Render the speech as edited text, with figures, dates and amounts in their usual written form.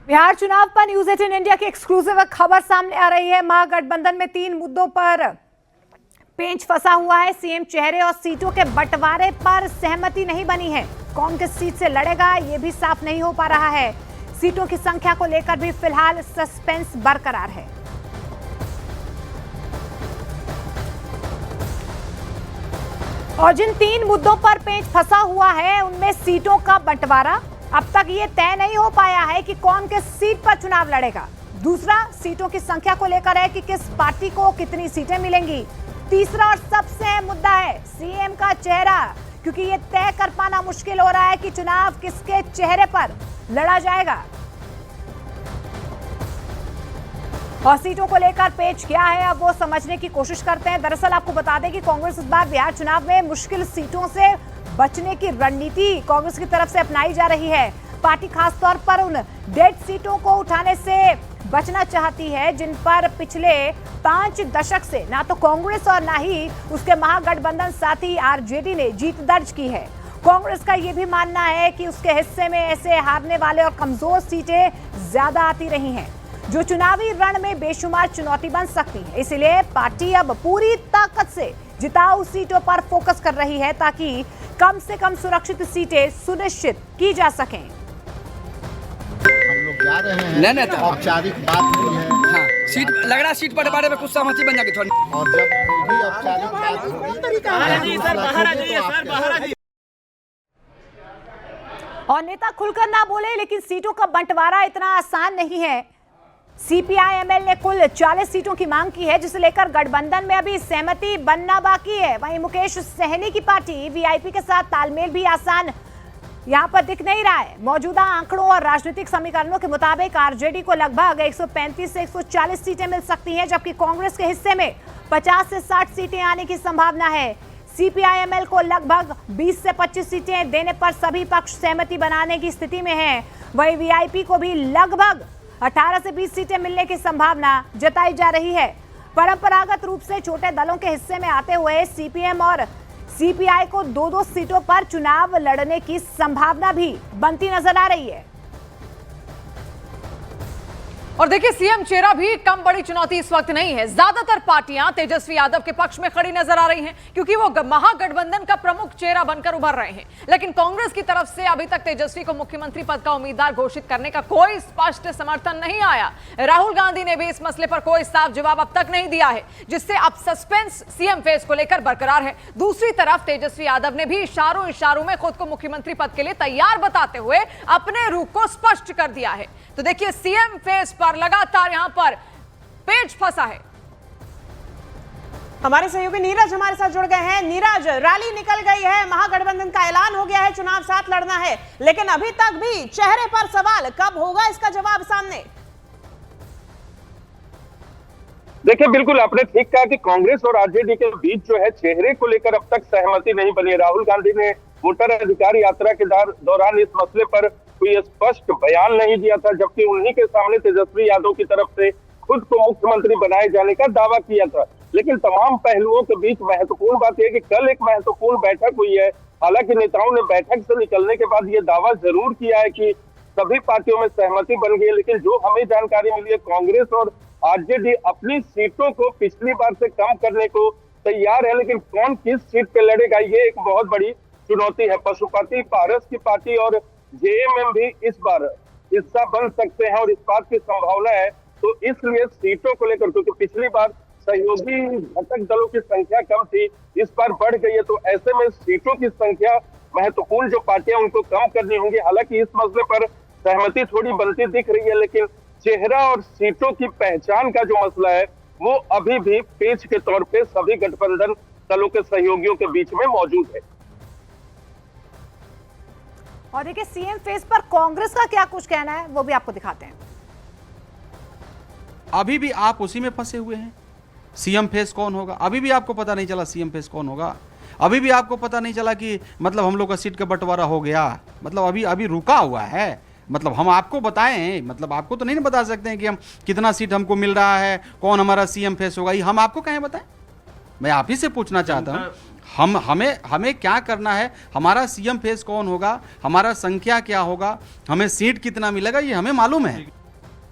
बिहार चुनाव पर news 18 India की एक्सक्लूसिव खबर सामने आ रही है। महागठबंधन में 3 मुद्दों पर पेंच फंसा हुआ है। सीएम चेहरे और सीटों के बंटवारे पर सहमति नहीं बनी है। कौन किस सीट से लड़ेगा ये भी साफ नहीं हो पा रहा है। सीटों की संख्या को लेकर भी फिलहाल सस्पेंस बरकरार है। और जिन 3 मुद्दों पर पेंच फंसा हुआ है उनमें सीटों का बंटवारा, अब तक ये तय नहीं हो पाया है कि कौन किस सीट पर चुनाव लड़ेगा। दूसरा, सीटों की संख्या को लेकर है कि किस पार्टी को कितनी सीटें मिलेंगी। तीसरा और सबसे अहम मुद्दा है सीएम का चेहरा, क्योंकि ये तय कर पाना मुश्किल हो रहा है कि चुनाव किसके चेहरे पर लड़ा जाएगा। और सीटों को लेकर पेच क्या है, अब वो समझने की कोशिश करते हैं। दरअसल आपको बता दें कि कांग्रेस इस बार बिहार चुनाव में मुश्किल सीटों से बचने की रणनीति कांग्रेस की तरफ से अपनाई जा रही है। पार्टी खासतौर पर उन डेड सीटों को उठाने से बचना चाहती है जिन पर पिछले 5 दशक से ना तो कांग्रेस और ना ही उसके महागठबंधन साथी आरजेडी ने जीत दर्ज की है। कांग्रेस का यह भी मानना है कि उसके हिस्से में ऐसे हारने वाले और कमजोर सीटें ज्यादा आती रही हैं, जो चुनावी रण में बेशुमार चुनौती बन सकती है। इसलिए पार्टी अब पूरी ताकत से जिताऊ सीटों पर फोकस कर रही है ताकि कम से कम सुरक्षित सीटें सुनिश्चित की जा सकें। हम लोग जा रहे हैं, नहीं तो औपचारिक बात हुई है। हाँ, सीट लग रहा, सीट बंटवारे में कुछ सहमति बन जाएगी थोड़ी। और जब भी औपचारिक बात होगी। और नेता खुलकर ना बोले, लेकिन सीटों का बंटवारा इतना आसान नहीं है। सीपीआई-एमएल ने कुल 40 सीटों की मांग की है, जिसे लेकर गठबंधन में अभी सहमति बनना बाकी है। वहीं मुकेश सहनी की पार्टी वीआईपी के साथ तालमेल भी आसान यहां पर दिख नहीं रहा है। मौजूदा आंकड़ों और राजनीतिक समीकरणों के मुताबिक आरजेडी को लगभग 135 से 140 सीटें मिल सकती हैं, जबकि कांग्रेस के हिस्से में 50 से 60 सीटें आने की संभावना है। सीपीआई-एमएल को लगभग 20 से 25 सीटें देने पर सभी पक्ष सहमति बनाने की स्थिति में हैं। वहीं वीआईपी को भी लगभग 18 से 20 सीटें मिलने की संभावना जताई जा रही है। परंपरागत रूप से छोटे दलों के हिस्से में आते हुए सीपीएम और सीपीआई को 2-2 सीटों पर चुनाव लड़ने की संभावना भी बनती नजर आ रही है। और देखिए, सीएम चेहरा भी कम बड़ी चुनौती इस वक्त नहीं है। ज्यादातर पार्टियां तेजस्वी यादव के पक्ष में खड़ी नजर आ रही हैं, क्योंकि वो महागठबंधन का प्रमुख चेहरा बनकर उभर रहे हैं। लेकिन कांग्रेस की तरफ से अभी तक तेजस्वी को मुख्यमंत्री पद का उम्मीदवार घोषित करने का कोई स्पष्ट समर्थन नहीं आया। राहुल गांधी ने भी इस मसले पर कोई साफ जवाब अब तक नहीं दिया है, जिससे अब सस्पेंस सीएम फेस को लेकर बरकरार है। दूसरी तरफ तेजस्वी यादव ने भी इशारों में खुद को मुख्यमंत्री पद के लिए तैयार बताते हुए अपने रुख को स्पष्ट कर दिया है। तो देखिए, सीएम फेस पर लगातार यहां पर पेच फंसा है। हमारे सहयोगी नीरज हमारे साथ जुड़ गए हैं। नीरज, रैली निकल गई है, महागठबंधन का ऐलान हो गया है, चुनाव साथ लड़ना है, लेकिन अभी तक भी चेहरे पर सवाल, कब होगा इसका जवाब सामने? देखिए, बिल्कुल आपने ठीक कहा कि कांग्रेस और आरजेडी के बीच जो है चेहरे को लेकर अब तक सहमति नहीं बनी। राहुल गांधी ने वोटर अधिकार यात्रा के दौरान इस मसले पर कोई स्पष्ट बयान नहीं दिया था, जबकि उन्हीं के सामने तेजस्वी यादव की तरफ से खुद को मुख्यमंत्री बनाए जाने का दावा किया था। लेकिन तमाम पहलुओं के बीच महत्वपूर्ण बात यह कि कल एक महत्वपूर्ण बैठक हुई है। हालांकि नेताओं ने बैठक से निकलने के बाद ये दावा जरूर किया है कि सभी पार्टियों में सहमति बन गई है, लेकिन जो हमें जानकारी मिली है, कांग्रेस और आरजेडी अपनी सीटों को पिछली बार से कम करने को तैयार है, लेकिन कौन किस सीट पे लड़ेगा ये एक बहुत बड़ी चुनौती है। पशुपति पारस की पार्टी और जेएमएम भी इस बार हिस्सा बन सकते हैं और इस बात की संभावना है। तो इसलिए सीटों को लेकर, क्योंकि पिछली बार सहयोगी घटक दलों की संख्या कम थी, इस बार बढ़ गई है, तो ऐसे में सीटों की संख्या महत्वपूर्ण जो पार्टियां उनको कम करनी होंगी। हालांकि इस मसले पर सहमति थोड़ी बनती दिख रही है, लेकिन चेहरा और सीटों की पहचान का जो मसला है वो अभी भी पेच के तौर पे सभी गठबंधन दलों के सहयोगियों के बीच में मौजूद है। और देखिए, सीएम फेस पर कांग्रेस का क्या कुछ कहना है वो भी आपको दिखाते हैं। अभी भी आप उसी में फंसे हुए हैं। सीएम फेस कौन होगा, अभी भी आपको पता नहीं चला सीएम फेस कौन होगा। अभी भी आपको पता नहीं चला कि मतलब हम लोग का सीट का बंटवारा हो गया, मतलब अभी रुका हुआ है। मतलब हम आपको बताएं, मतलब आपको तो नहीं बता सकते हैं कि हम कितना सीट हमको मिल रहा है, कौन हमारा सीएम फेस होगा, ये हम आपको कहें बताएं। मैं आप ही से पूछना चाहता हूं, हमें क्या करना है, हमारा सीएम फेस कौन होगा, हमारा संख्या क्या होगा, हमें सीट कितना मिलेगा, ये हमें मालूम है।